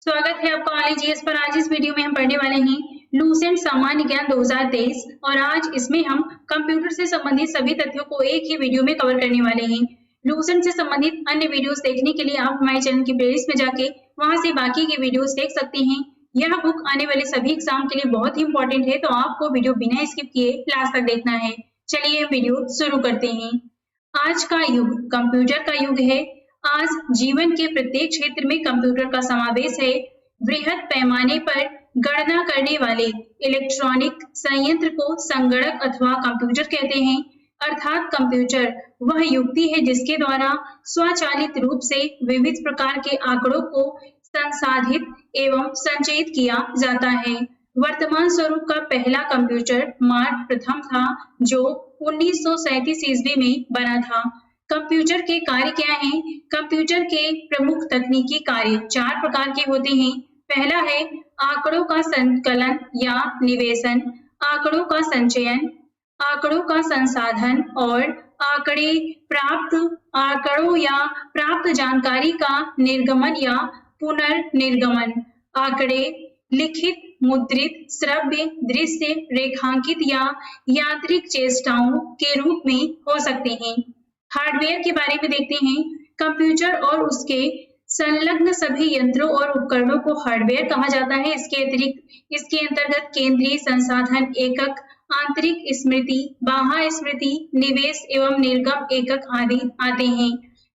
स्वागत है आपका ऑनलाइन जीएस पर। आज इस वीडियो में हम पढ़ने वाले हैं लूसेंट सामान्य ज्ञान 2023 और आज इसमें हम कंप्यूटर से संबंधित सभी तथ्यों को एक ही वीडियो में कवर करने वाले हैं। लूसेंट से संबंधित अन्य वीडियोस देखने के लिए आप हमारे चैनल की प्लेलिस्ट में जाके वहां से बाकी के वीडियोस देख सकते हैं। यह बुक आने वाले सभी एग्जाम के लिए बहुत ही इंपॉर्टेंट है, तो आपको वीडियो बिना स्किप किए लास्ट तक देखना है। चलिए वीडियो शुरू करते हैं। आज का युग कंप्यूटर का युग है। आज जीवन के प्रत्येक क्षेत्र में कंप्यूटर का समावेश है। वृहद पैमाने पर गणना करने वाले इलेक्ट्रॉनिक संयंत्र को संगणक अथवा कंप्यूटर कहते हैं। अर्थात कंप्यूटर वह युक्ति है जिसके द्वारा स्वचालित रूप से विविध प्रकार के आंकड़ों को संसाधित एवं संचयित किया जाता है। वर्तमान स्वरूप का पहला कंप्यूटर मार्क प्रथम था, जो 1937 ईस्वी में बना था। कंप्यूटर के कार्य क्या हैं? कंप्यूटर के प्रमुख तकनीकी कार्य चार प्रकार के होते हैं। पहला है आंकड़ों का संकलन या निवेशन, आंकड़ों का संचयन, आंकड़ों का संसाधन और आंकड़ों या प्राप्त जानकारी का निर्गमन या पुनर्निर्गमन। आंकड़े लिखित, मुद्रित, श्रव्य, दृश्य, रेखांकित या यांत्रिक चेष्टाओं के रूप में हो सकते हैं। हार्डवेयर के बारे में देखते हैं। कंप्यूटर और उसके संलग्न सभी यंत्रों और उपकरणों को हार्डवेयर कहा जाता है। इसके अंतर्गत केंद्रीय संसाधन एकक, आंतरिक स्मृति, बाह्य स्मृति, निवेश एवं निर्गम एकक आदि आते हैं।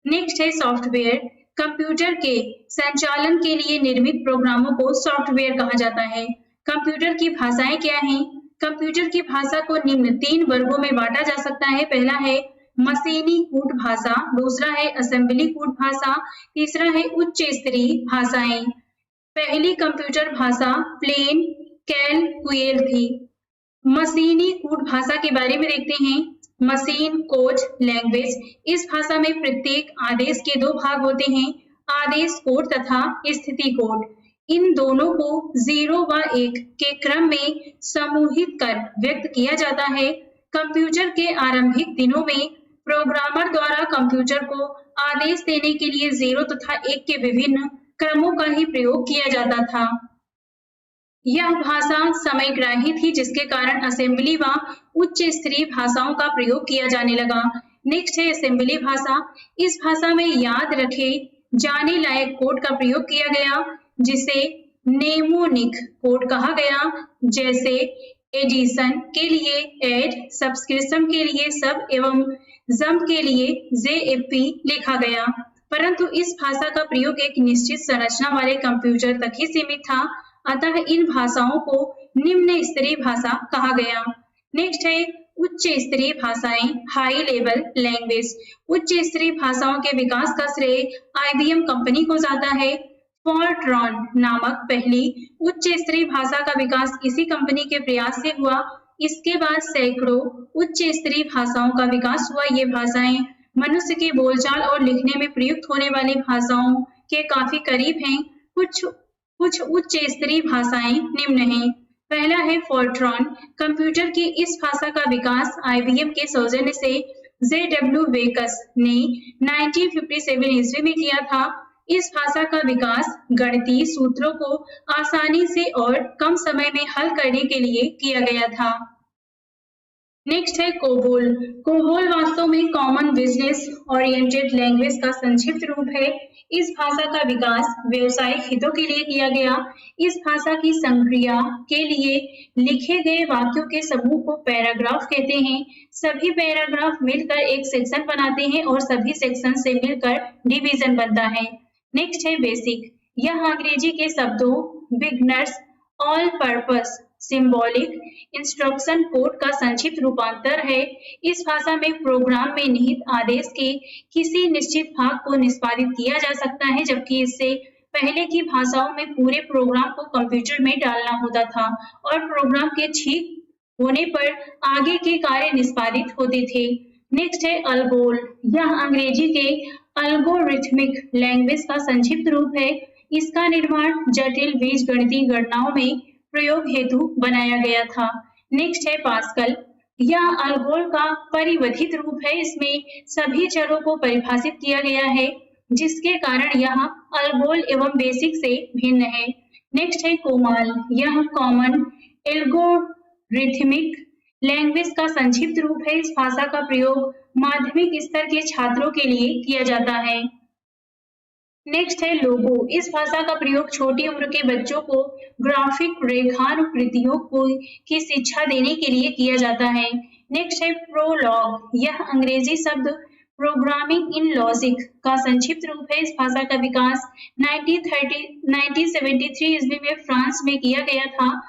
नेक्स्ट है सॉफ्टवेयर। कंप्यूटर के संचालन के लिए निर्मित प्रोग्रामों को सॉफ्टवेयर कहा जाता है। कंप्यूटर की भाषाएं क्या हैं? कंप्यूटर की भाषा को निम्न तीन वर्गों में बांटा जा सकता है। पहला है मशीनी कूट भाषा, दूसरा है असेंबली कूट भाषा, तीसरा है उच्च स्तरीय भाषाएं। पहली कंप्यूटर भाषा प्लेन कैलकुलेट थी। मशीनी कूट भाषा के बारे में देखते हैं। Machine code language. इस भाषा में प्रत्येक आदेश के दो भाग होते हैं, आदेश कोड तथा स्थिति कोड। इन दोनों को 0 व 1 के क्रम में समूहित कर व्यक्त किया जाता है। कंप्यूटर के आरंभिक दिनों में प्रोग्रामर द्वारा कंप्यूटर को आदेश देने के लिए 0 तथा 1 के विभिन्न क्रमों का ही प्रयोग किया जाता था। यह भाषा समयग्राही थी, जिसके कारण असेंबली व उच्च स्तरीय भाषाओं का प्रयोग किया जाने लगा। नेक्स्ट है असेंबली भाषा। इस भाषा में याद रखे जाने लायक कोड का प्रयोग किया गया, जिसे नेमोनिक कोड कहा गया। जैसे एडिशन के लिए एड, सब्सक्रिप्शन के लिए सब एवं जंप के लिए JFP लिखा गया। परंतु इस भाषा का प्रयोग एक निश्चित संरचना वाले कंप्यूटर तक ही सीमित था, अतः इन भाषाओं को निम्न स्तरीय भाषा कहा गया। नेक्स्ट है उच्च स्तरीय भाषाएं, हाई लेवल लैंग्वेज। उच्च स्तरीय भाषाओं के विकास का श्रेय IBM कंपनी को जाता है। फोर्ट्रॉन नामक पहली उच्च स्तरीय भाषा का विकास इसी कंपनी के प्रयास से हुआ। इसके बाद सैकड़ों उच्च स्तरीय भाषाओं का विकास हुआ। ये भाषाएं मनुष्य के बोलचाल और लिखने में प्रयुक्त होने वाली भाषाओं के काफी करीब हैं। कुछ उच्च स्तरीय भाषाएं निम्न हैं। पहला है फोर्ट्रॉन। कंप्यूटर की इस भाषा का विकास IBM के सौजन्य से JW वेकस ने 1957 ईस्वी में किया था। इस भाषा का विकास गणितीय सूत्रों को आसानी से और कम समय में हल करने के लिए किया गया था। नेक्स्ट है कोबोल। कोबोल वास्तव में कॉमन बिजनेस ओरिएंटेड लैंग्वेज का संक्षिप्त रूप है। इस भाषा का विकास व्यवसायिक हितों के लिए किया गया। इस भाषा की संक्रिया के लिए लिखे गए वाक्यों के समूह को पैराग्राफ कहते हैं। सभी पैराग्राफ मिलकर एक सेक्शन बनाते हैं और सभी सेक्शन से मिलकर डिवीजन बनता है। नेक्स्ट है बेसिक। यह अंग्रेजी के शब्दों beginners, all purpose, symbolic, instruction code का संक्षिप्त रूपांतर है। इस भाषा में प्रोग्राम में निहित आदेश के किसी निश्चित भाग को निष्पादित किया जा सकता है, जबकि इससे पहले की भाषाओं में पूरे प्रोग्राम को कंप्यूटर में डालना होता था और प्रोग्राम के ठीक होने पर आगे के कार्य निष्पादित होते थे। नेक्स्ट है अल्गोल। यह अंग्रेजी के अल्गोरिथमिक लैंग्वेज का संक्षिप्त रूप है। इसका निर्माण जटिल बीजगणितीय गणनाओं में प्रयोग हेतु बनाया गया था। नेक्स्ट है पास्कल। यह अल्गोल का परिवर्धित रूप है। इसमें सभी चरों को परिभाषित किया गया है, जिसके कारण यह अल्गोल एवं बेसिक से भिन्न है। नेक्स्ट है कोमाल, यह कॉमन एल्गोरिथमिक लैंग्वेज का संक्षिप्त रूप है। इस भाषा का प्रयोग माध्यमिक स्तर के छात्रों के लिए किया जाता है। नेक्स्ट है लोगो, इस भाषा का प्रयोग छोटी उम्र के बच्चों को ग्राफिक रेखानुकृतियों को की शिक्षा देने के लिए किया जाता है। नेक्स्ट है प्रोलॉग, यह अंग्रेजी शब्द प्रोग्रामिंग इन लॉजिक का संक्षिप्त रूप है। इस भाषा का विकास 1973 ईस्वी में फ्रांस में किया गया था।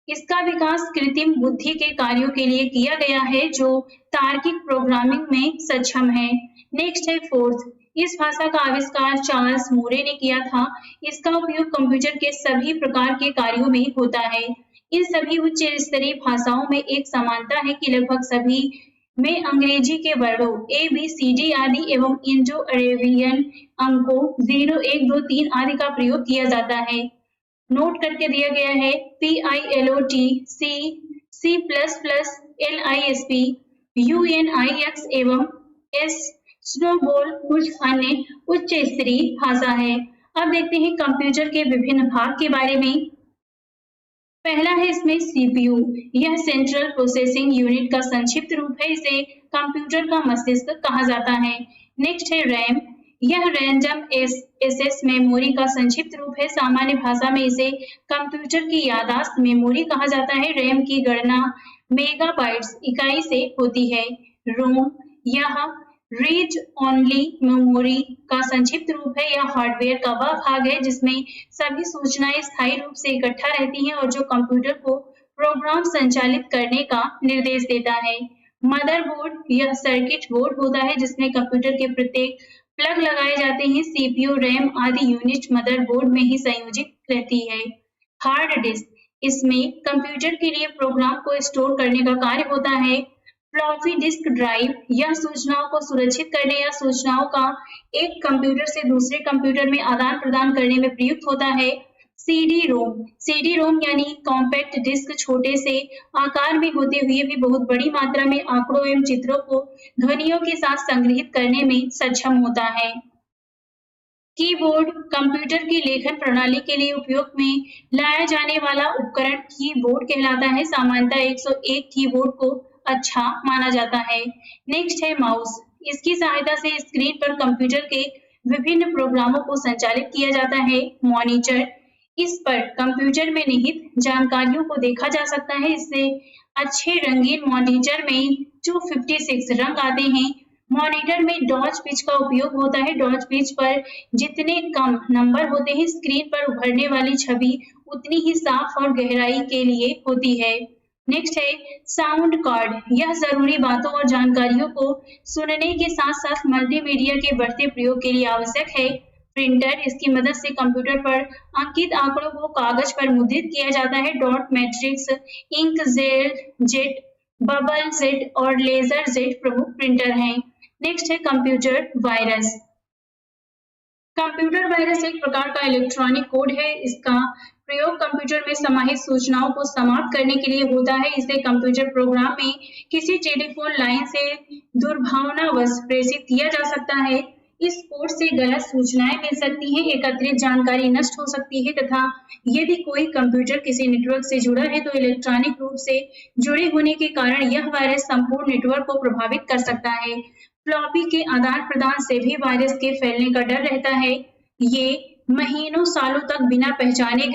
इसका विकास कृत्रिम बुद्धि के कार्यों के लिए किया गया है जो तार्किक प्रोग्रामिंग में सक्षम है। नेक्स्ट है फोर्थ, इस भाषा का आविष्कार चार्ल्स मूरे ने किया था। इसका उपयोग कंप्यूटर के सभी प्रकार के कार्यों में होता है। इन सभी उच्च स्तरीय भाषाओं में एक समानता है कि लगभग सभी में अंग्रेजी के वर्णों ए बी सी डी आदि एवं इंडो अरेबियन अंकों 0 1 2 3 आदि का प्रयोग किया जाता है। नोट करके दिया गया है PILOT, C, C++, LISP, UNIX एवं S स्नोबॉल कुछ अन्य उच्च स्तरीय भाषा है। अब देखते हैं कंप्यूटर के विभिन्न भाग के बारे में। पहला है इसमें CPU, यह सेंट्रल प्रोसेसिंग यूनिट का संक्षिप्त रूप है। इसे कंप्यूटर का मस्तिष्क कहा जाता है। नेक्स्ट है रैम, यह रैंडम एक्सेस मेमोरी का संक्षिप्त रूप है। सामान्य भाषा में इसे कंप्यूटर की याददाश्त मेमोरी कहा जाता है। रैम की गणना मेगाबाइट्स इकाई से होती है। रोम, यह रीड ओनली मेमोरी का संक्षिप्त रूप है। यह हार्डवेयर का वह भाग है जिसमें सभी सूचनाएं स्थायी रूप से इकट्ठा रहती हैं और जो कंप्यूटर को प्रोग्राम संचालित करने का निर्देश देता है। मदरबोर्ड, यह सर्किट बोर्ड होता है जिसमें कंप्यूटर के प्रत्येक प्लग लगाए जाते हैं। CPU, रैम आदि यूनिट मदरबोर्ड में ही संयोजित रहती है। हार्ड डिस्क, इसमें कंप्यूटर के लिए प्रोग्राम को स्टोर करने का कार्य होता है। फ्लॉपी डिस्क ड्राइव, यह सूचनाओं को सुरक्षित करने या सूचनाओं का एक कंप्यूटर से दूसरे कंप्यूटर में आदान प्रदान करने में प्रयुक्त होता है। CD-ROM यानी कॉम्पैक्ट डिस्क छोटे से आकार में होते हुए भी बहुत बड़ी मात्रा में आंकड़ों एवं चित्रों को ध्वनियों के साथ संग्रहित करने में सक्षम होता है। कीबोर्ड, कंप्यूटर की लेखन प्रणाली के लिए उपयोग में लाया जाने वाला उपकरण कीबोर्ड कहलाता है। सामान्यतः 101 कीबोर्ड को अच्छा माना जाता है। नेक्स्ट है माउस, इसकी सहायता से स्क्रीन पर कंप्यूटर के विभिन्न प्रोग्रामों को संचालित किया जाता है। मॉनिटर, इस पर कंप्यूटर में निहित जानकारियों को देखा जा सकता है। इससे अच्छे रंगीन मॉनिटर में 256 रंग आते हैं। मॉनिटर में डॉज पिच का उपयोग होता है। डॉज पिच पर जितने कम नंबर होते हैं स्क्रीन पर उभरने वाली छवि उतनी ही साफ और गहराई के लिए होती है। नेक्स्ट है साउंड कार्ड, यह जरूरी बातों और जानकारियों को सुनने के साथ साथ मल्टीमीडिया के बढ़ते प्रयोग के लिए आवश्यक है। प्रिंटर, इसकी मदद से कंप्यूटर पर अंकित आंकड़ों को कागज पर मुद्रित किया जाता है। Dot matrix, ink jet, bubble jet और लेजर जेट प्रमुख प्रिंटर हैं। नेक्स्ट है कंप्यूटर वायरस। कंप्यूटर वायरस एक प्रकार का इलेक्ट्रॉनिक कोड है। इसका प्रयोग कंप्यूटर में समाहित सूचनाओं को समाप्त करने के लिए होता है। इसे कंप्यूटर प्रोग्राम में किसी टेलीफोन लाइन से दुर्भावनावश प्रेषित किया जा सकता है। इस कोड से गलत सूचनाएं मिल सकती हैं, एकत्रित जानकारी नष्ट हो सकती है तथा यदि कोई कंप्यूटर किसी नेटवर्क से जुड़ा है तो इलेक्ट्रॉनिक रूप से जुड़े होने के कारण यह वायरस संपूर्ण नेटवर्क को प्रभावित कर सकता है। फ्लॉपी के आदान प्रदान से भी वायरस के फैलने का डर रहता है। ये महीनों सालों तक बिना पहचाने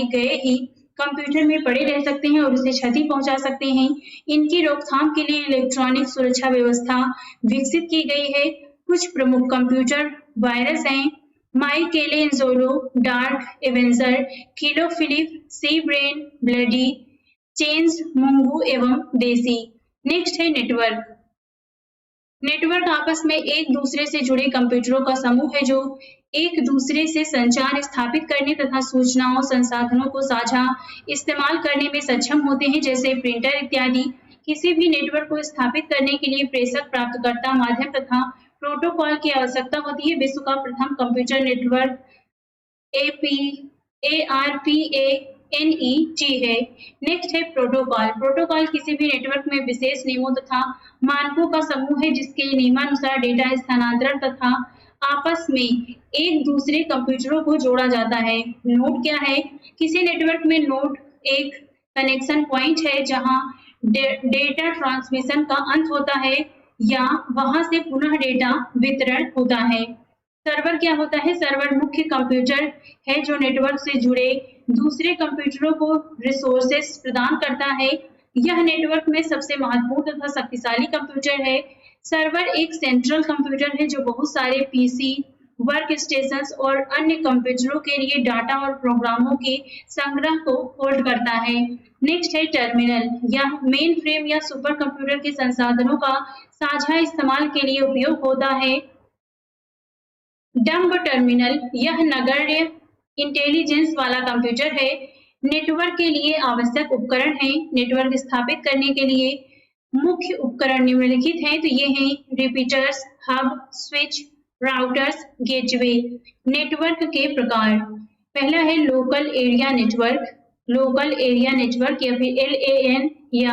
गए ही कंप्यूटर में पड़े रह सकते हैं और उसे क्षति पहुंचा सकते हैं। इनकी रोकथाम के लिए इलेक्ट्रॉनिक सुरक्षा व्यवस्था विकसित की गई है। कुछ प्रमुख कंप्यूटर वायरस हैं माइकेलेंजोलो, डार्क एवेंजर, किलोफिलिप, सी ब्रेन, ब्लडी, चेंज, मुंगू एवं देसी। नेक्स्ट है नेटवर्क। नेटवर्क आपस में एक दूसरे से जुड़े कंप्यूटरों का समूह है जो एक दूसरे से संचार स्थापित करने तथा सूचनाओं संसाधनों को साझा इस्तेमाल करने में सक्षम होते हैं, जैसे प्रिंटर इत्यादि। किसी भी नेटवर्क को स्थापित करने के लिए प्रेषक, प्राप्तकर्ता, माध्यम तथा प्रोटोकॉल की आवश्यकता होती है। विश्व का प्रथम कंप्यूटर नेटवर्क ARPANET है। नेक्स्ट है प्रोटोकॉल। प्रोटोकॉल किसी भी नेटवर्क में विशेष नियमों तथा मानकों का समूह है जिसके नियमानुसार डेटा स्थानांतरण तथा आपस में एक दूसरे कंप्यूटरों को जोड़ा जाता है। नोड क्या है? किसी नेटवर्क में नोड एक कनेक्शन पॉइंट है जहां डेटा ट्रांसमिशन का अंत होता है या वहां से पुनः डेटा वितरण होता है। सर्वर क्या होता है? सर्वर मुख्य कंप्यूटर है जो नेटवर्क से जुड़े दूसरे कंप्यूटरों को रिसोर्सेस प्रदान करता है। यह नेटवर्क में सबसे महत्वपूर्ण तथा शक्तिशाली कंप्यूटर है। सर्वर एक सेंट्रल कंप्यूटर है जो बहुत सारे पीसी, वर्क स्टेशंस और अन्य कंप्यूटरों के लिए डाटा और प्रोग्रामों के संग्रह को होल्ड करता है। नेक्स्ट है टर्मिनल। यह मेन फ्रेम या सुपर कंप्यूटर के संसाधनों का साझा इस्तेमाल के लिए उपयोग होता है। डंब टर्मिनल, यह नगण्य इंटेलिजेंस वाला कंप्यूटर है। नेटवर्क के लिए आवश्यक उपकरण है। नेटवर्क स्थापित करने के लिए मुख्य उपकरण निम्नलिखित हैं, तो ये हैं repeaters, hub, switch, routers, gateway. Network के प्रकार, पहला है local area network. Local area network या फिर LAN या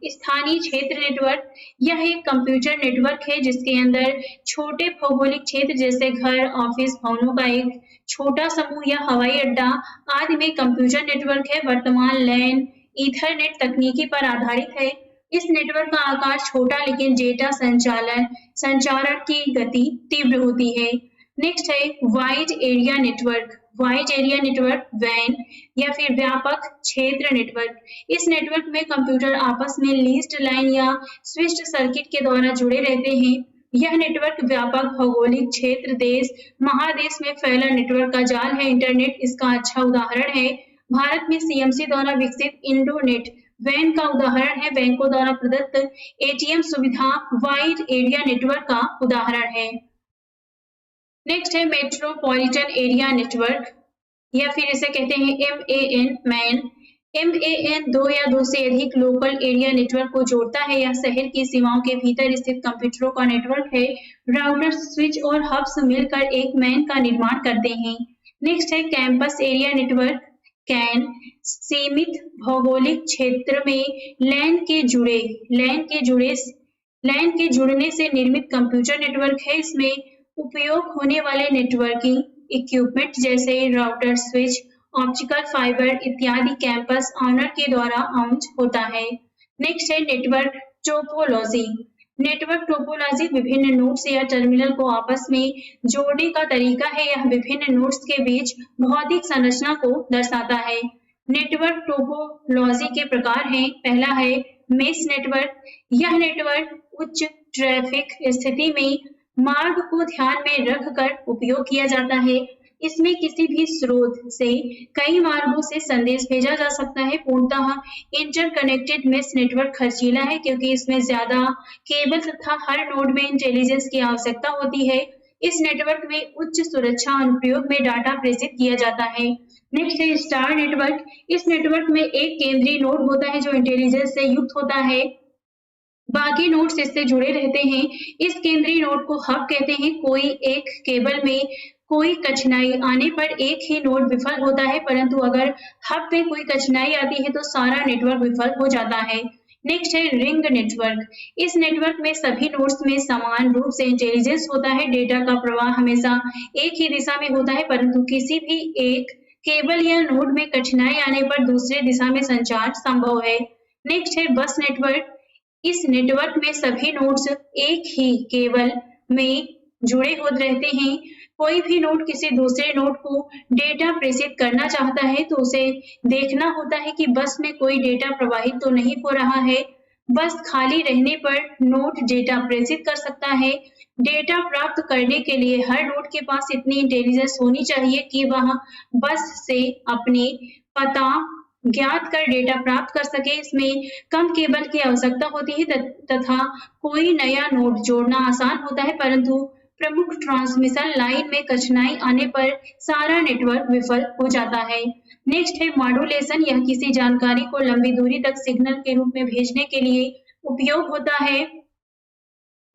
स्थानीय क्षेत्र नेटवर्क, यह एक कंप्यूटर नेटवर्क है जिसके अंदर छोटे भौगोलिक क्षेत्र जैसे घर, ऑफिस, भवनों का एक छोटा समूह या हवाई अड्डा आदि में कंप्यूटर नेटवर्क है। वर्तमान लैन ईथरनेट तकनीकी पर आधारित है। इस नेटवर्क का आकार छोटा लेकिन डेटा संचारण की गति तीव्र होती है। नेक्स्ट है wide area network. Wide area network वैन या फिर व्यापक क्षेत्र नेटवर्क। इस नेटवर्क में कंप्यूटर आपस में लीस्ट लाइन या स्विच्ड सर्किट के द्वारा जुड़े रहते हैं। यह नेटवर्क व्यापक भौगोलिक क्षेत्र, देश, महादेश में फैला नेटवर्क का जाल है। इंटरनेट इसका अच्छा उदाहरण है। भारत में CMC द्वारा विकसित इंडोनेट वैन का उदाहरण है। बैंकों द्वारा प्रदत्त ATM सुविधा वाइड एरिया नेटवर्क का उदाहरण है। नेक्स्ट है मेट्रोपॉलिटन एरिया नेटवर्क या फिर इसे कहते हैं MAN मैन। MAN दो या दो से अधिक लोकल एरिया नेटवर्क को जोड़ता है। यह शहर की सीमाओं के भीतर स्थित कंप्यूटरों का नेटवर्क है। राउटर, स्विच और हब्स मिलकर एक मैन का निर्माण करते हैं। नेक्स्ट है कैंपस एरिया नेटवर्क कैन। सीमित भौगोलिक क्षेत्र में लैन के जुड़ने से निर्मित कंप्यूटर नेटवर्क है। इसमें उपयोग होने वाले नेटवर्किंग इक्विपमेंट जैसे राउटर, स्विच, ऑप्टिकल फाइबर इत्यादि कैंपस ऑनर के द्वारा ऑन होता है। नेक्स्ट है नेटवर्क टोपोलॉजी। नेटवर्क टोपोलॉजी विभिन्न नोड्स या टर्मिनल को आपस में जोड़ने का तरीका है। यह विभिन्न नोड्स के बीच भौतिक संरचना को दर्शाता है। नेटवर्क टोपोलॉजी के प्रकार हैं, पहला है मेश नेटवर्क। यह नेटवर्क उच्च ट्रैफिक स्थिति में मार्ग को ध्यान में रखकर उपयोग किया जाता है। इसमें किसी भी स्रोत से कई मार्गों से संदेश भेजा जा सकता है। पूर्णतः इंटरकनेक्टेड मेश नेटवर्क खर्चीला है क्योंकि इसमें ज्यादा केबल तथा हर नोड में इंटेलिजेंस की आवश्यकता होती है। इस नेटवर्क में उच्च सुरक्षा अनुप्रयोग में डाटा प्रेषित किया जाता है। नेक्स्ट है स्टार नेटवर्क। इस नेटवर्क में एक केंद्रीय नोड होता है जो इंटेलिजेंस से युक्त होता है, बाकी नोड्स इससे जुड़े रहते हैं। इस केंद्रीय नोड को हब कहते हैं। कोई एक केबल में कोई कठिनाई आने पर एक ही नोड विफल होता है, परंतु अगर हब में कोई कठिनाई आती है तो सारा नेटवर्क विफल हो जाता है। नेक्स्ट है रिंग नेटवर्क। इस नेटवर्क में सभी नोड्स में समान रूप से इंटेलिजेंस होता है। डेटा का प्रवाह हमेशा एक ही दिशा में होता है, परंतु किसी भी एक केबल या नोड में कठिनाई आने पर दूसरे दिशा में संचार संभव है। नेक्स्ट है बस नेटवर्क। इस नेटवर्क में सभी नोड्स एक ही केबल में जुड़े होते रहते हैं। कोई भी नोड किसी दूसरे नोड को डेटा प्रेषित करना चाहता है तो उसे देखना होता है कि बस में कोई डेटा प्रवाहित तो नहीं हो रहा है। बस खाली रहने पर नोड डेटा प्रेषित कर सकता है। डेटा प्राप्त करने के लिए हर नोड के पास इतनी इंटेलिजेंस होनी चाहिए कि वह बस से अपने पता ज्ञात कर डेटा प्राप्त कर सके। इसमें कम केबल की आवश्यकता होती है तथा कोई नया नोड जोड़ना आसान होता है, परंतु प्रमुख ट्रांसमिशन लाइन में कठिनाई आने पर सारा नेटवर्क विफल हो जाता है। नेक्स्ट है मॉड्यूलेशन। यह किसी जानकारी को लंबी दूरी तक सिग्नल के रूप में भेजने के लिए उपयोग होता है।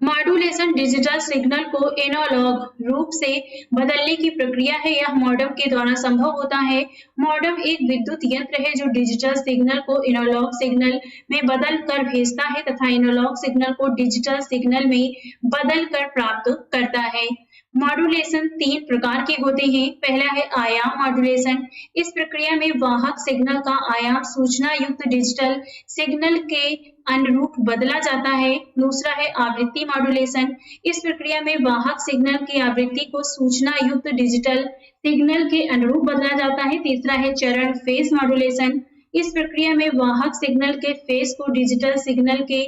मॉड्यूलेशन डिजिटल सिग्नल को एनालॉग रूप से बदलने की प्रक्रिया है। यह मॉडेम के द्वारा संभव होता है। मॉडेम एक विद्युत यंत्र है जो डिजिटल सिग्नल को एनालॉग सिग्नल में बदल कर भेजता है तथा एनालॉग सिग्नल को डिजिटल सिग्नल में बदल कर प्राप्त करता है। मॉड्यूलेशन 3 प्रकार के होते हैं। पहला है आयाम मॉड्यूलेशन। इस प्रक्रिया में वाहक सिग्नल का आयाम सूचना युक्त डिजिटल सिग्नल के अनुरूप बदला जाता है। दूसरा है आवृत्ति मॉड्यूलेशन। इस प्रक्रिया में वाहक सिग्नल की आवृत्ति को सूचना युक्त डिजिटल सिग्नल के अनुरूप बदला जाता है। तीसरा है चरण फेज मॉड्यूलेशन। इस प्रक्रिया में वाहक सिग्नल के फेज को डिजिटल सिग्नल के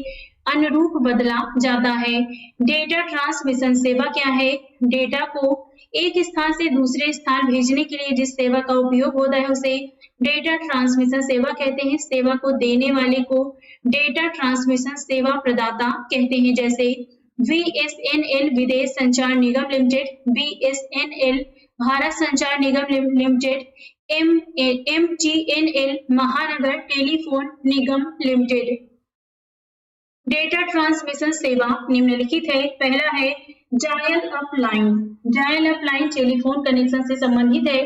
अनुरूप बदला जाता है। डेटा ट्रांसमिशन सेवा क्या है? डेटा को एक स्थान से दूसरे स्थान भेजने के लिए जिस सेवा का उपयोग होता है उसे डेटा ट्रांसमिशन सेवा कहते हैं। सेवा को देने वाले को डेटा ट्रांसमिशन सेवा प्रदाता कहते हैं, जैसे बीएसएनएल विदेश संचार निगम लिमिटेड, बीएसएनएल भारत संचार निगम लिमिटेड, एमटीएनएल महानगर टेलीफोन निगम लिमिटेड। डेटा ट्रांसमिशन सेवा निम्नलिखित है। पहला है dial up line. Dial up line telephone connection से संबंधित है,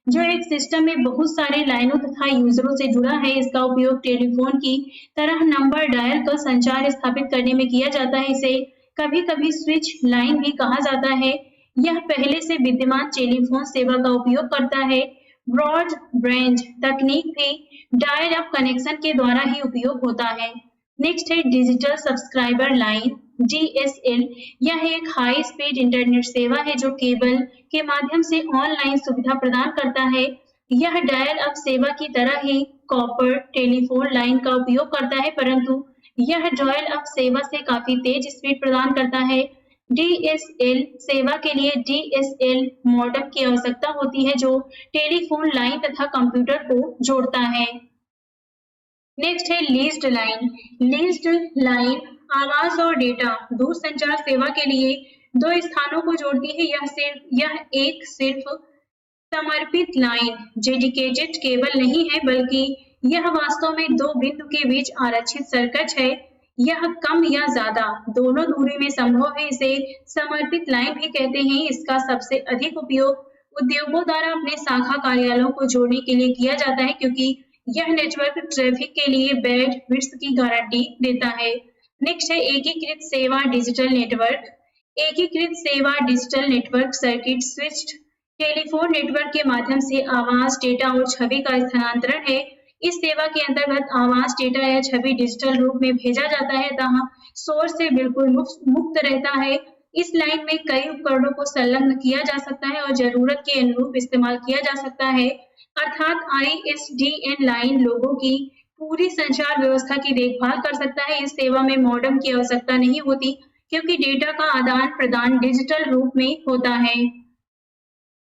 जो एक सिस्टम में बहुत सारे लाइनों तथा यूजरों से जुड़ा है। इसका उपयोग टेलीफोन की तरह नंबर डायल कर संचार स्थापित करने में किया जाता है। इसे कभी-कभी स्विच लाइन भी कहा जाता है। यह पहले से विद्यमान टेलीफोन सेवा का उपयोग करता है। ब्रॉडबैंड तकनीक भी डायल अप कनेक्शन के द्वारा ही उपयोग होता है। नेक्स्ट है डिजिटल सब्सक्राइबर लाइन, डीएसएल। यह एक हाई स्पीड इंटरनेट सेवा है जो केबल के माध्यम से ऑनलाइन सुविधा प्रदान करता है। यह डायल अप सेवा की तरह ही कॉपर टेलीफोन लाइन का उपयोग करता है, परंतु यह डायल अप सेवा से काफी तेज स्पीड प्रदान करता है। डीएसएल सेवा के लिए डीएसएल मॉडेम की आवश्यकता होती है जो टेलीफोन लाइन तथा कंप्यूटर को जोड़ता है। नेक्स्ट है लीज्ड लाइन। लीज्ड लाइन आवाज और डेटा दूरसंचार सेवा के लिए दो स्थानों को जोड़ती है। यह एक सिर्फ समर्पित लाइन डेडिकेटेड केबल नहीं है, बल्कि यह वास्तव में दो बिंदु के बीच आरक्षित सर्किट है। यह कम या ज्यादा दोनों दूरी में संभव है। इसे समर्पित लाइन भी कहते हैं। इसका सबसे अधिक उपयोग उद्योगों द्वारा अपने शाखा कार्यालयों को जोड़ने के लिए किया जाता है, क्योंकि यह नेटवर्क ट्रैफिक के लिए बैंडविड्थ की गारंटी देता है। नेक्स्ट है एकीकृत सेवा डिजिटल नेटवर्क। एकीकृत सेवा digital network circuit switched telephone network के माध्यम से आवाज, डेटा और छवि का स्थानांतरण है। इस सेवा के अंतर्गत आवाज, डेटा या छवि डिजिटल रूप में भेजा जाता है तथा सोर्स से बिल्कुल मुक्त रहता है। इस लाइन में कई उपकरणों को संलग्न किया जा सकता है और जरूरत के अनुरूप इस्तेमाल किया जा सकता है। अर्थात आईएसडीएन लाइन लोगों की पूरी संचार व्यवस्था की देखभाल कर सकता है। इस सेवा में मॉडेम की आवश्यकता नहीं होती, क्योंकि डेटा का आदान प्रदान डिजिटल रूप में होता है।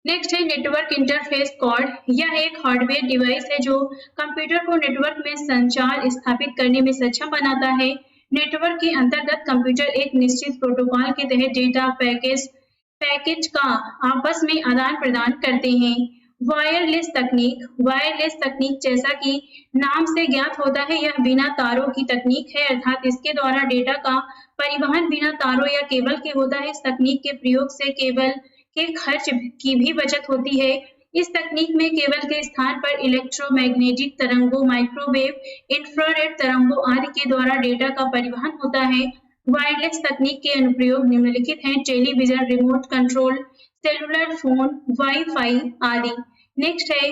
नेक्स्ट है नेटवर्क इंटरफेस कार्ड। यह एक हार्डवेयर डिवाइस है जो कंप्यूटर को नेटवर्क में संचार स्थापित करने में सक्षम बनाता है। नेटवर्क के अंतर्गत कंप्यूटर एक निश्चित प्रोटोकॉल के तहत डेटा पैकेज का आपस में आदान प्रदान करते हैं। वायरलेस तकनीक। वायरलेस तकनीक जैसा कि नाम से ज्ञात होता है, यह बिना तारों की तकनीक है, अर्थात इसके द्वारा डेटा का परिवहन बिना तारों या केबल के होता है। इस तकनीक के प्रयोग से केबल के खर्च की भी बचत होती है। इस तकनीक में केबल के स्थान पर इलेक्ट्रोमैग्नेटिक तरंगों, माइक्रोवेव, इंफ्रारेड तरंगों आदि के द्वारा डेटा का परिवहन होता है। वायरलेस तकनीक के अनुप्रयोग निम्नलिखित हैं: television, remote control, cellular phone, WiFi आदि। नेक्स्ट है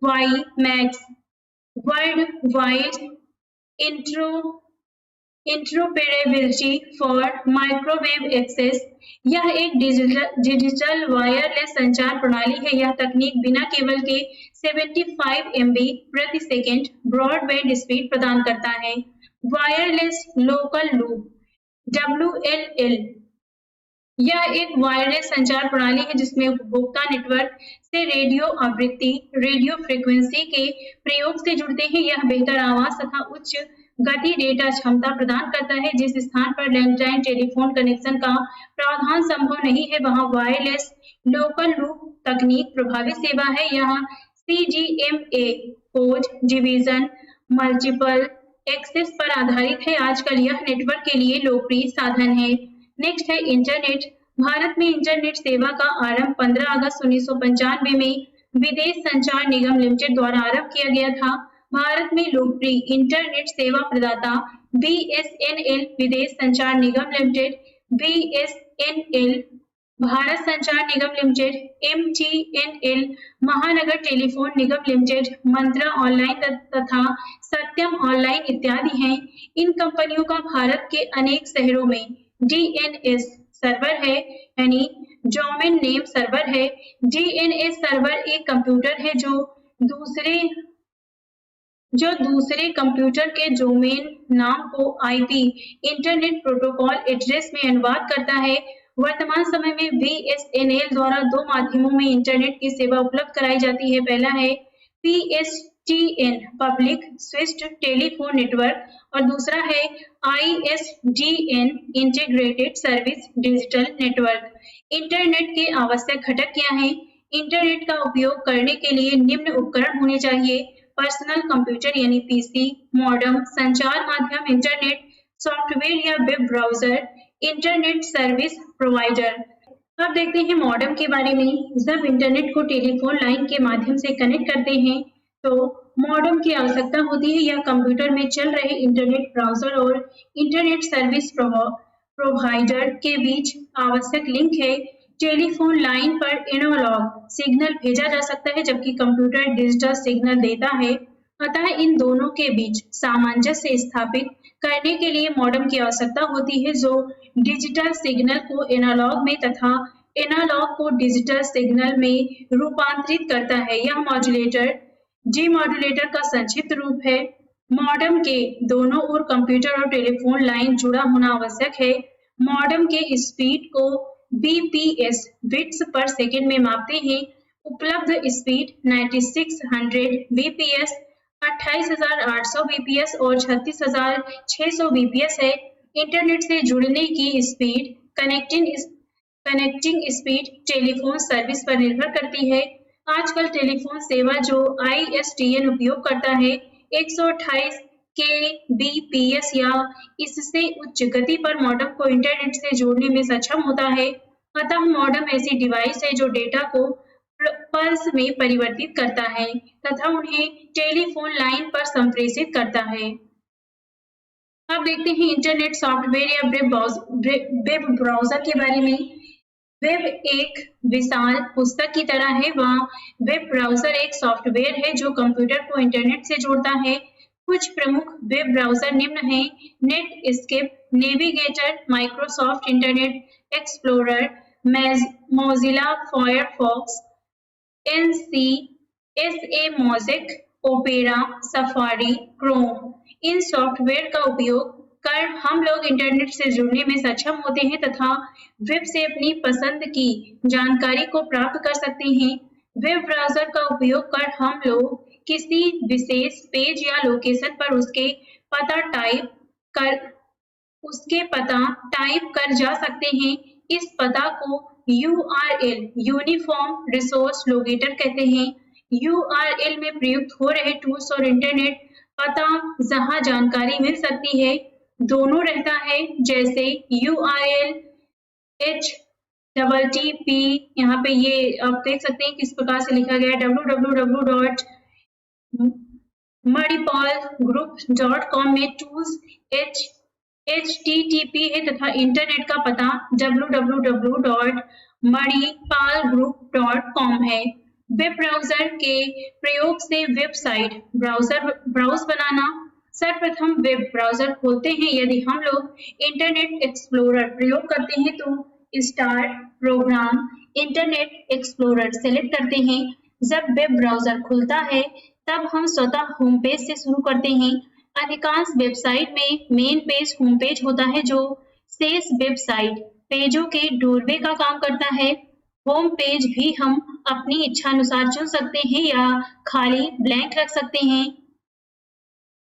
WiMAX, world wide interoperability for microwave access. यह एक डिजिटल वायरलेस संचार प्रणाली है। यह तकनीक बिना केबल के 75 MB प्रति सेकेंड ब्रॉडबैंड स्पीड प्रदान करता है। Wireless local loop, WLL। यह एक वायरलेस संचार प्रणाली है जिसमें उपभोक्ता नेटवर्क से रेडियो आवृत्ति, रेडियो फ्रीक्वेंसी के प्रयोग से जुड़ते हैं। यह बेहतर आवाज तथा उच्च गति डेटा क्षमता प्रदान करता है। जिस स्थान पर लैंडलाइन टेलीफोन कनेक्शन का प्रावधान संभव नहीं है, वहां वायरलेस लोकल लूप तकनीक प्रभावी सेवा है। यहाँ CDMA code division multiple access पर आधारित है। आजकल यह नेटवर्क के लिए लोकप्रिय साधन है। नेक्स्ट है इंटरनेट। भारत में इंटरनेट सेवा का आरंभ 15 अगस्त 1995 में विदेश संचार निगम लिमिटेड द्वारा आरंभ किया गया था। भारत में लोकप्रिय इंटरनेट सेवा प्रदाता BSNL विदेश संचार निगम लिमिटेड, BSNL भारत संचार निगम लिमिटेड, MTNL, महानगर टेलीफोन निगम लिमिटेड, मंत्रा ऑनलाइन तथा सत्यम ऑनलाइन इत्यादि हैं। इन कंपनियों का भारत के अनेक शहरों में DNS सर्वर है, यानी डोमेन नेम सर्वर है। DNS सर्वर एक कंप्यूटर है जो दूसरे कंप्यूटर के डोमेन नाम को IP इंटरनेट प्रोटोकॉल एड्रेस में अनुवाद करता है। वर्तमान समय में BSNL द्वारा दो माध्यमों में इंटरनेट की सेवा उपलब्ध कराई जाती है। पहला है PSTN public switched telephone network और दूसरा है ISDN integrated service digital network. Internet के आवश्यक घटक क्या हैं? इंटरनेट का उपयोग करने के लिए निम्न उपकरण होने चाहिए: पर्सनल कंप्यूटर यानी PC, मॉडेम, संचार माध्यम इंटरनेट, सॉफ्टवेयर या web browser, internet service provider. अब देखते हैं मॉडेम के बारे में। जब इंटरनेट को टेलीफोन लाइन के माध्यम से कनेक्ट करते हैं तो मॉडेम की आवश्यकता होती है। यह कंप्यूटर में चल रहे इंटरनेट ब्राउजर और इंटरनेट सर्विस प्रोवाइडर के बीच आवश्यक लिंक है। टेलीफोन लाइन पर एनालॉग सिग्नल भेजा जा सकता है जबकि कंप्यूटर डिजिटल सिग्नल देता है। अतः इन दोनों के बीच सामंजस्य स्थापित करने के लिए मॉडेम की आवश्यकता होती है जो डिजिटल सिग्नल को एनालॉग में तथा एनालॉग को डिजिटल सिग्नल में रूपांतरित करता है। यह मॉड्यूलेटर डीमॉड्यूलेटर का संक्षिप्त रूप है। मॉडेम के दोनों ओर कंप्यूटर और टेलीफोन लाइन जुड़ा होना आवश्यक है। मॉडेम के स्पीड को BPS बिट्स पर सेकंड में मापते हैं। उपलब्ध स्पीड 9600 BPS, 28800 BPS और 36600 BPS है। इंटरनेट से जुड़ने की speed connecting speed telephone service पर निर्भर करती है। आजकल टेलीफोन सेवा जो ISDN उपयोग करता है 128 kbps या इससे उच्च गति पर मॉडेम को इंटरनेट से जोड़ने में सक्षम होता है। अतः मॉडेम ऐसी डिवाइस है जो डेटा को पल्स में परिवर्तित करता है तथा उन्हें टेलीफोन लाइन पर संप्रेषित करता है। अब देखते हैं इंटरनेट सॉफ्टवेयर या वेब ब्राउजर के बारे में। वेब एक विशाल पुस्तक की तरह है। वहाँ वेब ब्राउजर एक सॉफ्टवेयर है जो कंप्यूटर को इंटरनेट से जोड़ता है। कुछ प्रमुख वेब ब्राउजर निम्न हैं: Netscape, Navigator, Microsoft Internet Explorer, Mozilla Firefox, NCSA, Mosaic, Opera, Safari, Chrome. इन सॉफ्टवेयर का उपयोग कर हम लोग इंटरनेट से जुड़ने में सक्षम होते हैं तथा वेब से अपनी पसंद की जानकारी को प्राप्त कर सकते हैं। वेब ब्राउजर का उपयोग कर हम लोग किसी विशेष पेज या लोकेशन पर उसके पता टाइप कर जा सकते हैं। इस पता को URL यूनिफॉर्म रिसोर्स लोकेटर कहते हैं। URL में प्रयुक्त हो रहे टूल्स और इंटरनेट पता जहां जानकारी मिल सकती है दोनों रहता है, जैसे URL HTTP, यहाँ पे ये आप देख सकते हैं किस प्रकार से लिखा गया है www.madipalgroup.com में टूल्स HTTP है तथा इंटरनेट का पता www.madipalgroup.com है। वेब ब्राउजर के प्रयोग से वेबसाइट ब्राउज बनाना। सर्वप्रथम वेब ब्राउजर खोलते हैं। यदि हम लोग इंटरनेट एक्सप्लोरर प्रयोग करते हैं तो start programme internet explorer select करते हैं। जब वेब ब्राउजर खुलता है तब हम स्वतः होम पेज से शुरू करते हैं। अधिकांश वेबसाइट में मेन पेज होम पेज होता है जो शेष वेबसाइट पेजों के डोरवे का काम करता है। होम पेज भी हम अपनी इच्छा अनुसार चुन सकते हैं या खाली ब्लैंक रख सकते हैं।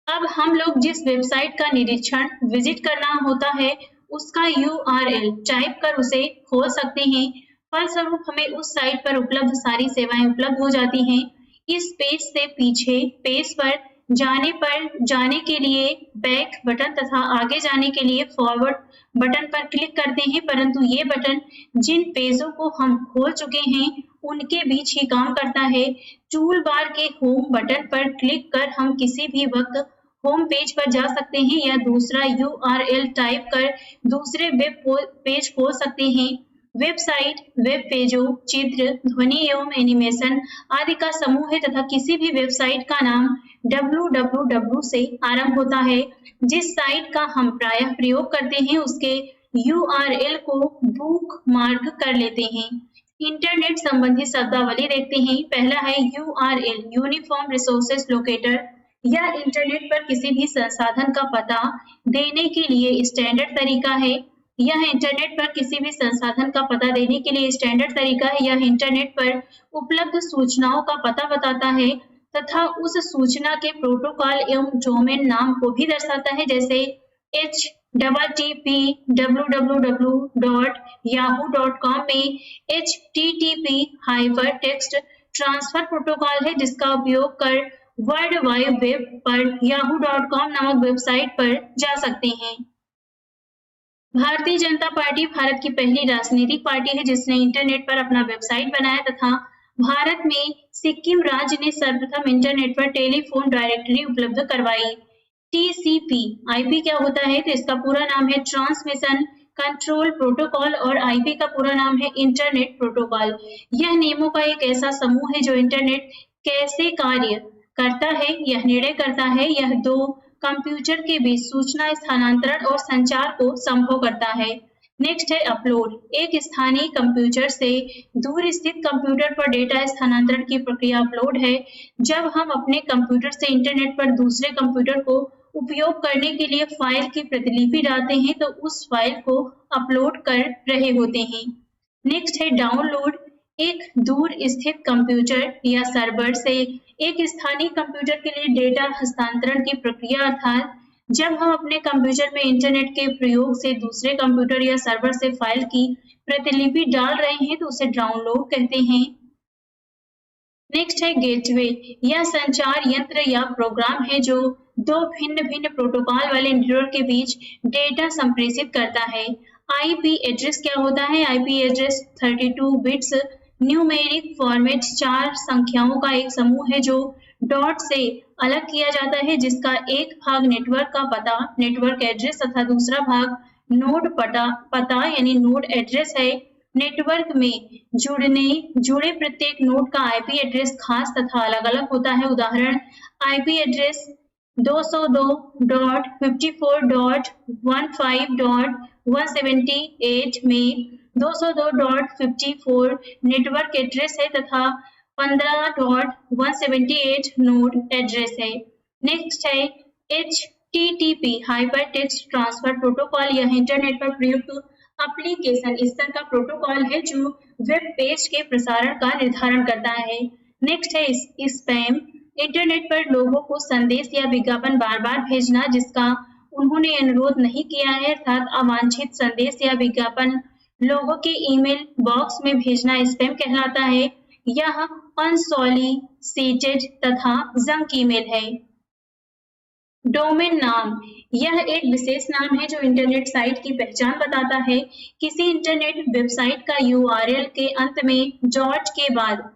अब हम लोग जिस वेबसाइट का निरीक्षण विजिट करना होता है उसका URL टाइप कर उसे खोल सकते हैं। फलस्वरूप हमें उस साइट पर उपलब्ध सारी सेवाएं उपलब्ध हो जाती हैं। इस पेज से पीछे पेज पर जाने के लिए बैक बटन तथा आगे जाने के लिए फॉरवर्ड बटन पर क्लिक करते हैं, परंतु ये बटन जिन पेजों को हम खोल चुके हैं उनके बीच ही काम करता है। टूल बार के होम बटन पर क्लिक कर हम किसी भी वक्त होम पेज पर जा सकते हैं या दूसरा URL टाइप कर दूसरे वेब पेज खोल सकते हैं। वेबसाइट, वेब पेजों, चित्र, ध्वनि एवं एनिमेशन आदि का समूह है तथा किसी भी वेबसाइट का नाम www से आरंभ होता है। जिस साइट का हम प्रायः प्रयोग करते हैं उसके URL को बुकमार्क कर लेते हैं। इंटरनेट संबंधी शब्दावली देखते हैं। पहला है URL, यूनिफॉर्म रिसोर्सेज लोकेटर। यह इंटरनेट पर किसी भी संसाधन का पता देने के लिए स्टैंडर्ड तरीका है। यह इंटरनेट पर किसी भी संसाधन का पता देने के लिए स्टैंडर्ड तरीका है। यह इंटरनेट पर उपलब्ध सूचनाओं का पता बताता है तथा उस सूचना के प्रोटोकॉल एवं डोमेन नाम को भी दर्शाता है, जैसे http www.yahoo.com में http हाइपरटेक्स्ट ट्रांसफर प्रोटोकॉल है जिसका उपयोग कर वर्ल्ड वाइड वेब पर yahoo.com नामक वेबसाइट पर जा सकते हैं। भारतीय जनता पार्टी भारत की पहली राजनीतिक पार्टी है जिसने इंटरनेट पर अपना वेबसाइट बनाया तथा भारत में सिक्किम राज्य ने सर्वप्रथम इंटरनेट पर टेलीफोन डायरेक्टरी उपलब्ध करवाई। TCP IP क्या होता है तो इसका पूरा नाम है ट्रांसमिशन कंट्रोल प्रोटोकॉल और IP का पूरा नाम है इंटरनेट प्रोटोकॉल। यह नियमों का एक ऐसा समूह है जो इंटरनेट कैसे कार्य करता है यह निर्णय करता है। यह दो कंप्यूटर के बीच सूचना स्थानांतरण और संचार को संभव करता है। नेक्स्ट है अपलोड। एक स्थानीय कंप्यूटर से दूर स्थित कंप्यूटर पर डेटा स्थानांतरण की प्रक्रिया अपलोड है। जब हम अपने कंप्यूटर से इंटरनेट पर दूसरे कंप्यूटर को उपयोग करने के लिए फाइल की प्रतिलिपि डालते हैं तो उस फाइल को अपलोड कर रहे होते हैं। नेक्स्ट है डाउनलोड। एक दूर स्थित कंप्यूटर या सर्वर से एक स्थानीय कंप्यूटर के लिए डेटा हस्तांतरण की प्रक्रिया, अर्थात जब हम अपने कंप्यूटर में इंटरनेट के प्रयोग से दूसरे कंप्यूटर या सर्वर से फाइल की प्रतिलिपि डाल रहे हैं तो उसे डाउनलोड कहते हैं। नेक्स्ट है गेटवे। यह संचार यंत्र या प्रोग्राम है जो दो भिन्न भिन्न प्रोटोकॉल वाले नेटवर्क के बीच डेटा संप्रेषित करता है। IP एड्रेस क्या होता है? IP address 32 bits numeric format 4 संख्याओं का एक समूह है जो डॉट से अलग किया जाता है, जिसका एक भाग नेटवर्क का पता, नेटवर्क एड्रेस तथा दूसरा भाग नोड पता यानी नोड एड्रेस है। नेटवर्क में जुड़े प्रत्येक नोड का IP एड्रेस खास तथा अलग-अलग होता है। उदाहरण IP एड्रेस 202.54.15.178 में 202.54 नेटवर्क एड्रेस है तथा 15.178 नोड एड्रेस है। नेक्स्ट है HTTP हाइपरटेक्स्ट ट्रांसफर प्रोटोकॉल। यह इंटरनेट पर प्रयुक्त एप्लीकेशन स्तर का प्रोटोकॉल है जो वेब पेज के प्रसारण का निर्धारण करता है। नेक्स्ट है स्पैम। इंटरनेट पर लोगों को संदेश या विज्ञापन बार-बार भेजना जिसका उन्होंने अनुरोध नहीं किया है, अर्थात अवांछित संदेश या विज्ञापन लोगों के ईमेल बॉक्स में भेजना स्पैम कहलाता है। यह अनसॉलिसिटेड तथा जंक ईमेल है। डोमेन नाम। यह एक विशेष नाम है जो इंटरनेट साइट की पहचान बताता है। किसी इंटरनेट वेबसाइट का URL के अंत में डॉट के बाद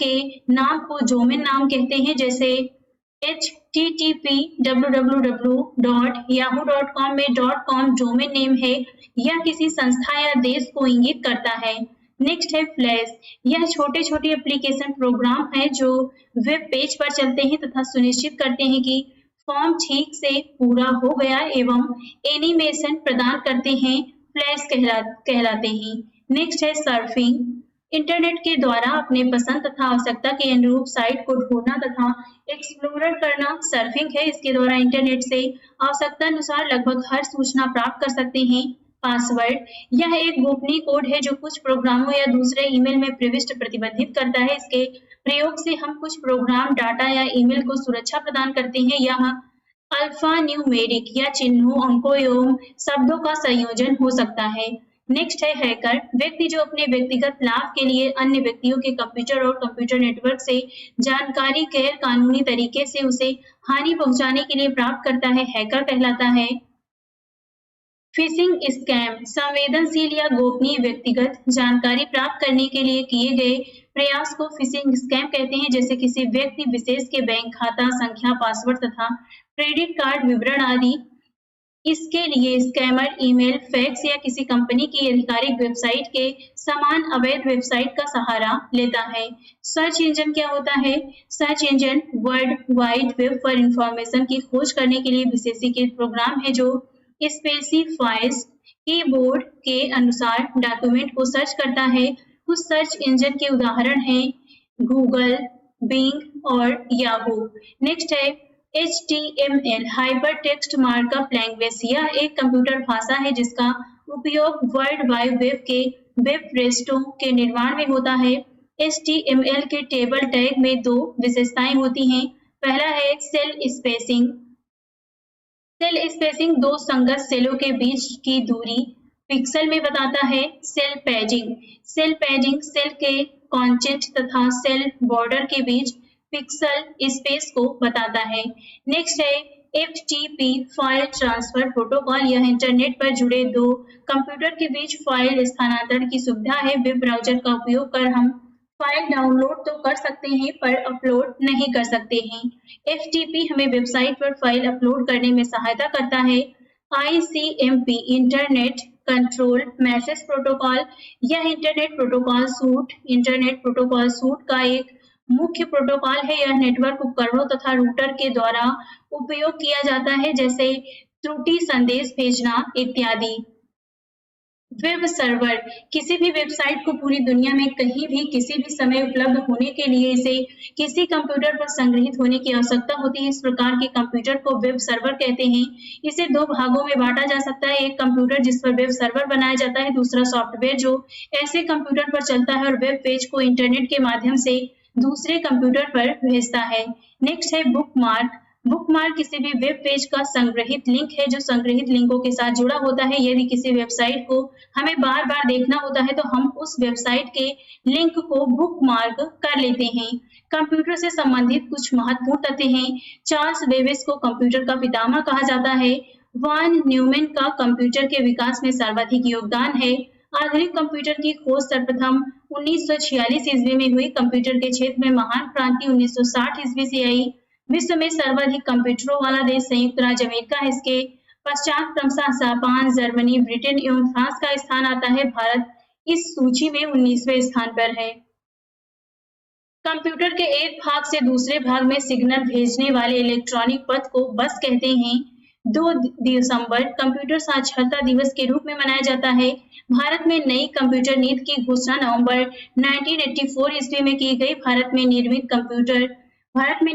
के नाम को डोमेन नाम कहते हैं, जैसे http www.yahoo.com में .com डोमेन नेम है। यह किसी संस्था या देश को इंगित करता है। नेक्स्ट है फ्लैश। यह छोटे-छोटे एप्लीकेशन प्रोग्राम है जो वेब पेज पर चलते हैं तथा सुनिश्चित करते हैं कि फॉर्म ठीक से पूरा हो गया एवं एनिमेशन प्रदान करते हैं, फ्लैश कहलाते हैं। नेक्स्ट है सर्फिंग। इंटरनेट के द्वारा अपने पसंद तथा आवश्यकता के अनुरूप साइट को ढूंढना तथा एक्सप्लोर करना सर्फिंग है। इसके द्वारा इंटरनेट से आवश्यकता अनुसार लगभग हर सूचना प्राप्त कर सकते हैं। पासवर्ड। यह एक गोपनीय कोड है जो कुछ प्रोग्रामों या दूसरे ईमेल में प्रविष्टि प्रतिबंधित करता है। इसके प्रयोग से हम कुछ प्रोग्राम, डाटा या ईमेल को सुरक्षा प्रदान करते हैं। यह अल्फान्यूमेरिक या चिन्हों, अंकों एवं शब्दों का संयोजन हो सकता है। नेक्स्ट है हैकर। व्यक्ति जो अपने व्यक्तिगत लाभ के लिए अन्य व्यक्तियों के कंप्यूटर और कंप्यूटर नेटवर्क से जानकारी गैर कानूनी तरीके से उसे हानि पहुंचाने के लिए प्राप्त करता है, हैकर कहलाता है। Fishing scam. संवेदनशील या गोपनीय व्यक्तिगत जानकारी प्राप्त करने के लिए किए गए प्रयास को फिशिंग स्कैम कहते हैं, जैसे किसी व्यक्ति विशेष के बैंक खाता संख्या, पासवर्ड तथा क्रेडिट कार्ड विवरण आदि इसके लिए स्कैमर ईमेल, फैक्स या किसी कंपनी की आधिकारिक वेबसाइट के समान अवैध वेबसाइट का सहारा लेता है। सर्च इंजन क्या होता है? Search engine world wide web पर इंफॉर्मेशन की खोज करने के लिए विशेषीकृत प्रोग्राम है जो स्पेसिफाइज कीबोर्ड के अनुसार डॉक्यूमेंट को सर्च करता है। कुछ सर्च इंजन के उदाहरण हैं गूगल, बिंग और याहू। नेक्स्ट है HTML hyper text markup language. यह एक कंप्यूटर भाषा है जिसका उपयोग वर्ल्ड वाइड वेब के वेब पृष्ठों के निर्माण में होता है। HTML के टेबल टैग में दो विशेषताएं होती हैं। पहला है सेल स्पेसिंग। सेल स्पेसिंग दो संगत सेलों के बीच की दूरी पिक्सल में बताता है। सेल पेजिंग सेल के कंटेंट तथा सेल बॉर्डर के बीच पिक्सल स्पेस को बताता है। नेक्स्ट है FTP फाइल ट्रांसफर प्रोटोकॉल। यह इंटरनेट पर जुड़े दो कंप्यूटर के बीच फाइल स्थानांतरण की सुविधा है। वेब ब्राउज़र का उपयोग कर हम फाइल डाउनलोड तो कर सकते हैं पर अपलोड नहीं कर सकते हैं। FTP हमें वेबसाइट पर फाइल अपलोड करने में सहायता करता है। ICMP internet control message protocol. यह इंटरनेट प्रोटोकॉल सूट का एक मुख्य प्रोटोकॉल है। यह नेटवर्क उपकरणों तथा रूटर के द्वारा उपयोग किया जाता है जैसे त्रुटि संदेश भेजना इत्यादि। वेब सर्वर किसी भी वेबसाइट को पूरी दुनिया में कहीं भी किसी भी समय उपलब्ध होने के लिए इसे किसी कंप्यूटर पर संग्रहित होने की आवश्यकता होती है। इस प्रकार के कंप्यूटर को वेब सर्वर कहते हैं। इसे दो भागों में बांटा जा सकता है। एक कंप्यूटर जिस पर वेब सर्वर बनाया जाता है, दूसरा सॉफ्टवेयर जो ऐसे कंप्यूटर पर चलता है और वेब पेज को इंटरनेट के माध्यम से दूसरे कंप्यूटर पर भेजता है। नेक्स्ट है बुकमार्क। बुकमार्क किसी भी वेब पेज का संग्रहित लिंक है जो संग्रहित लिंकों के साथ जुड़ा होता है। यदि किसी वेबसाइट को हमें बार बार देखना होता है तो हम उस वेबसाइट के लिंक को बुकमार्क कर लेते हैं। कंप्यूटर से संबंधित कुछ महत्वपूर्ण तथ्य हैं। चार्ल्स बेबेज को कंप्यूटर का पितामह कहा जाता है। वॉन न्यूमैन का कंप्यूटर के विकास में सर्वाधिक योगदान है। आधुनिक कंप्यूटर की खोज सर्वप्रथम 1946 ईस्वी में हुई। कंप्यूटर के क्षेत्र में महान क्रांति 1960 ईस्वी से आई। विश्व में सर्वाधिक कंप्यूटरों वाला देश संयुक्त राज्य अमेरिका है। इसके पश्चात क्रमशः जापान, जर्मनी, ब्रिटेन एवं फ्रांस का स्थान आता है। भारत इस सूची में 19वें स्थान पर है। कंप्यूटर के एक भाग से दूसरे भाग में सिग्नल भेजने वाले इलेक्ट्रॉनिक पथ को बस कहते हैं। 2 दिसंबर कंप्यूटर साक्षरता दिवस के रूप में मनाया जाता है। भारत में नई कंप्यूटर नीति की घोषणा नवंबर 1984 ईस्वी में की गई। भारत में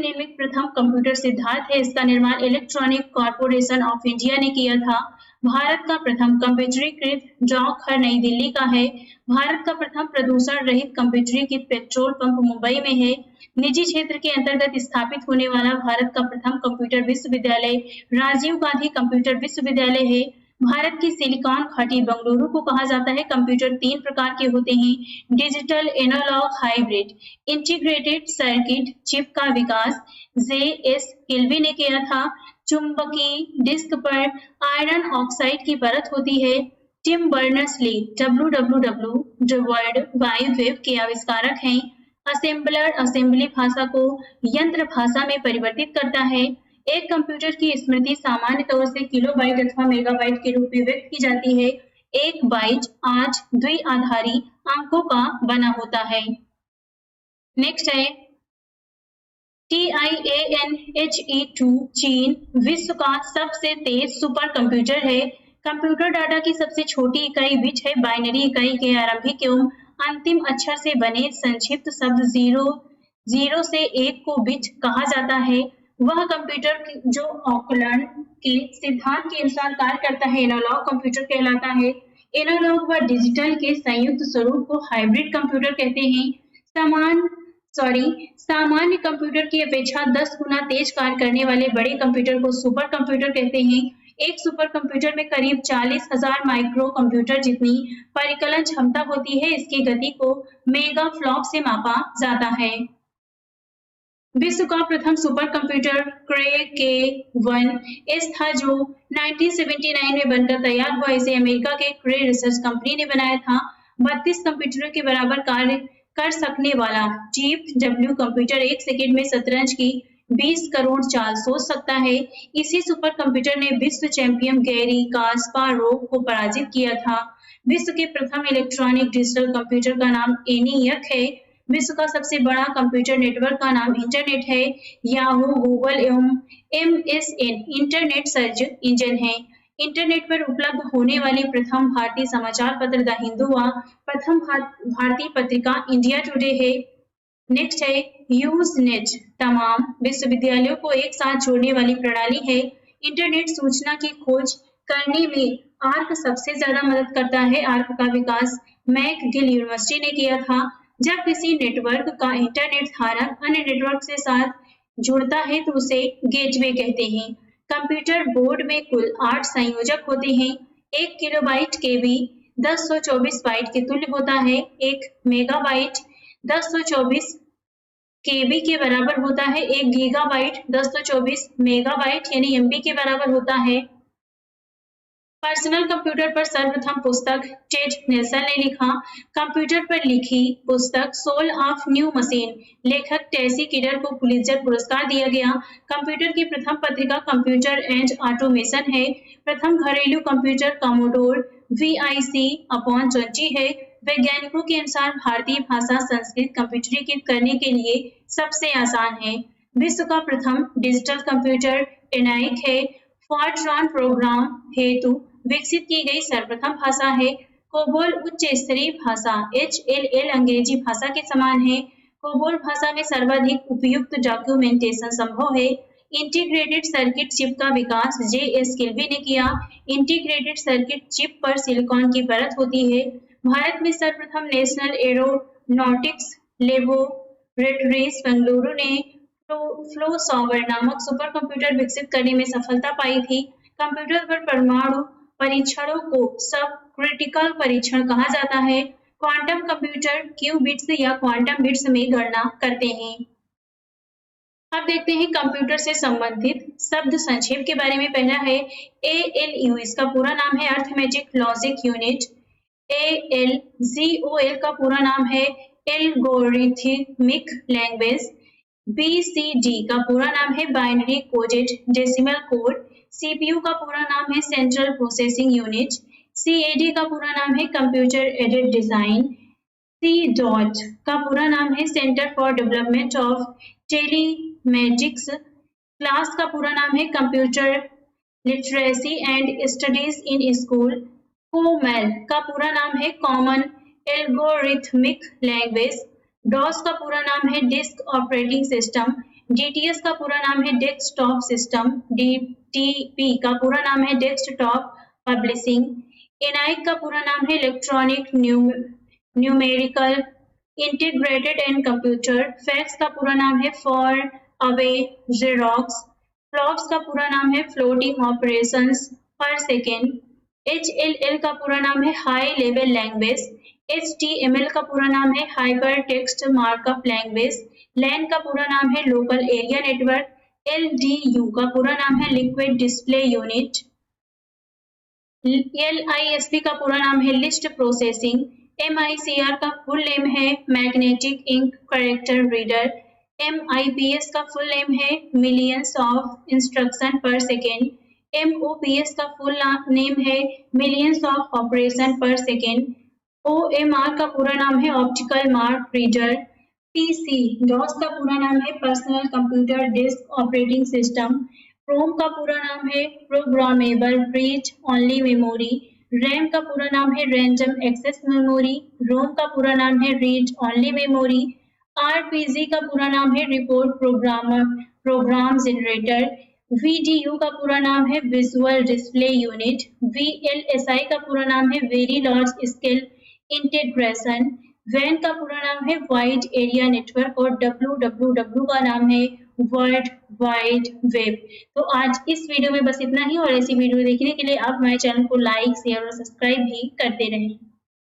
निर्मित प्रथम कंप्यूटर सिद्धार्थ है। इसका निर्माण इलेक्ट्रॉनिक कॉर्पोरेशन ऑफ इंडिया ने किया था। भारत का प्रथम कंप्यूटरीकृत डाकघर नई दिल्ली का है। भारत का प्रथम प्रदूषण रहित कंप्यूटरीकृत पेट्रोल पंप मुंबई में है। निजी क्षेत्र के अंतर्गत स्थापित होने वाला भारत का प्रथम कंप्यूटर विश्वविद्यालय राजीव गांधी कंप्यूटर विश्वविद्यालय है। भारत की सिलिकॉन घाटी बेंगलुरु को कहा जाता है। कंप्यूटर 3 प्रकार के होते हैं, digital, analogue, hybrid. Integrated circuit chip का विकास J.S. किल्वी ने किया था। चुंबकीय डिस्क पर आयरन ऑक्साइड की परत होती है। Tim Berners Lee WWW world wide web के आविष्कारक हैं। असेंबलर असेंबली भाषा को यंत्र भाषा में परिवर्तित करता है। एक कंप्यूटर की स्मृति सामान्य तौर से किलोबाइट अथवा मेगाबाइट के रूप में व्यक्त की जाती है। एक बाइट आज द्विआधारी अंकों का बना होता है। नेक्स्ट है TIANHE2 चीन विश्व का सबसे तेज सुपर कंप्यूटर है। कंप्यूटर डाटा की सबसे छोटी इकाई बिट है। बाइनरी इकाई के आरंभिक एवं अंतिम अक्षर से बने संक्षिप्त शब्द 0 से 1 को बिट कहा जाता है। वह कंप्यूटर जो ऑकलैंड के सिद्धांत के अनुसार कार्य करता है एनालॉग कंप्यूटर कहलाता है। एनालॉग व डिजिटल के संयुक्त स्वरूप को हाइब्रिड कंप्यूटर कहते हैं। सामान्य कंप्यूटर की अपेक्षा 10 गुना तेज कार्य करने वाले बड़े कंप्यूटर को सुपर कंप्यूटर कहते हैं। एक सुपर कंप्यूटर में करीब 40,000 माइक्रो कंप्यूटर जितनी परिकलन क्षमता होती है। इसकी गति को मेगा फ्लॉप से मापा जाता है। विश्व का प्रथम सुपर कंप्यूटर क्रे K1S था जो 1979 में बनकर तैयार हुआ। इसे अमेरिका के क्रे रिसर्च कंपनी ने बनाया था। 32 कंप्यूटरों के बराबर कार्य कर सकने वाला डीप डब्ल्यू कंप्यूटर 1 सेकंड में शतरंज की 20 करोड़ चाल सोच सकता है। इसी सुपर कंप्यूटर ने विश्व चैंपियन गैरी कास्पारोव को पराजित किया था। विश्व के प्रथम इलेक्ट्रॉनिक डिजिटल कंप्यूटर का नाम ENIAC है। विश्व का सबसे बड़ा कंप्यूटर नेटवर्क का नाम इंटरनेट है। याहू, गूगल एवं MSN इंटरनेट सर्च इंजन है। इंटरनेट पर उपलब्ध होने वाली प्रथम भारतीय समाचार पत्र द हिंदू व प्रथम भारतीय पत्रिका इंडिया टुडे है। नेक्स्ट है यूजनेट, तमाम विश्वविद्यालयों को एक साथ जोड़ने वाली प्रणाली है। इंटरनेट सूचना की खोज करने में आर्क सबसे ज्यादा मदद करता है। आर्क का विकास मैकगिल यूनिवर्सिटी ने किया था। जब किसी नेटवर्क का इंटरनेट धारक अन्य नेटवर्क से साथ जुड़ता है तो उसे गेटवे कहते हैं। कंप्यूटर बोर्ड में कुल 8 संयोजक होते हैं। 1 किलोबाइट केबी 1024 बाइट के तुल्य होता है। 1 मेगाबाइट 1024 केबी के बराबर होता है। 1 गीगाबाइट 1024 मेगाबाइट यानी एमबी के बराबर होता है। पर्सनल कंप्यूटर पर सर्वप्रथम पुस्तक टेड नेल्सन ने लिखा। कंप्यूटर पर लिखी पुस्तक सोल ऑफ न्यू मशीन लेखक टेसी किडर को पुलित्जर पुरस्कार दिया गया। कंप्यूटर की प्रथम पत्रिका कंप्यूटर एंड ऑटोमेशन है। प्रथम घरेलू कंप्यूटर कमोडोर VIC/20 है। वैज्ञानिकों के अनुसार भारतीय भाषा संस्कृत कंप्यूटरीकृत करने के लिए सबसे आसान है। विश्व का प्रथम डिजिटल कंप्यूटर ENIAC है। फॉर्ट्रॉन प्रोग्राम हेतु विकसित की गई सर्वप्रथम भाषा है। कोबोल उच्च स्तरीय भाषा HLL अंग्रेजी भाषा के समान है। कोबोल भाषा में सर्वाधिक उपयुक्त डॉक्यूमेंटेशन संभव है। इंटीग्रेटेड सर्किट चिप का विकास JS किल्बी ने किया। इंटीग्रेटेड सर्किट चिप पर सिलिकॉन की परत होती है। भारत में सर्वप्रथम नेशनल एरोनॉटिक्स लेबोरेटरीज बेंगलुरु ने फ्लो सॉल्वर नामक सुपर कंप्यूटर विकसित करने में सफलता पाई थी। कंप्यूटर पर परमाणु परीक्षणों को सब क्रिटिकल परीक्षण कहा जाता है। क्वांटम कंप्यूटर क्यूबिट्स या क्वांटम बिट्स में गणना करते हैं। अब देखते हैं कंप्यूटर से संबंधित शब्द संक्षेप के बारे में। पहला है ALU, इसका पूरा नाम है अर्थमेटिक लॉजिक यूनिट। ALGOL का पूरा नाम है एल्गोरिथमिक लैंग्वेज। BCD का पूरा नाम है binary coded decimal code. CPU का पूरा नाम है सेंट्रल प्रोसेसिंग यूनिट। CAD का पूरा नाम है कंप्यूटर एडेड डिजाइन। CDOT का पूरा नाम है centre for development of telematics. Class का पूरा नाम है computer literacy and studies in school. COML का पूरा नाम है कॉमन एल्गोरिथमिक लैंग्वेज। DOS का पूरा नाम है डिस्क ऑपरेटिंग सिस्टम। DTS का पूरा नाम है डेस्कटॉप सिस्टम। DTP का पूरा नाम है डेस्कटॉप पब्लिशिंग। ENIAC का पूरा नाम है electronic numerical integrated and computer. Fax का पूरा नाम है फॉर अवे जेरोक्स। फ्लॉप्स का पूरा नाम है फ्लोटिंग ऑपरेशंस पर सेकेंड। HLL का पूरा नाम है हाई लेवल लैंग्वेज। HTML का पूरा नाम है hyper text markup language. LAN का पूरा नाम है लोकल एरिया नेटवर्क। LDU का पूरा नाम है लिक्विड डिस्प्ले यूनिट। LISP का पूरा नाम है लिस्ट प्रोसेसिंग। MICR का फुल नेम है magnetic ink character reader. MIPS का फुल नेम है millions of instruction per second. MOPS का फुल नेम है millions of operation per second. OMR का पूरा नाम है ऑप्टिकल मार्क रीडर। DOS का पूरा नाम है personal computer disk operating system. PROM का पूरा नाम है programmable read only memory. RAM का पूरा नाम है रैंडम एक्सेस मेमोरी। ROM का पूरा नाम है रीड ओनली मेमोरी। RPG का पूरा नाम है रिपोर्ट प्रोग्राम जनरेटर। VDU का पूरा नाम है विजुअल डिस्प्ले यूनिट। VLSI का पूरा नाम है very large scale integration. WAN का पूरा नाम है वाइड एरिया नेटवर्क और WWW का नाम है वर्ल्ड वाइड वेब। तो आज इस वीडियो में बस इतना ही और ऐसी वीडियो देखने के लिए आप हमारे चैनल को लाइक, शेयर और सब्सक्राइब भी करते रहें।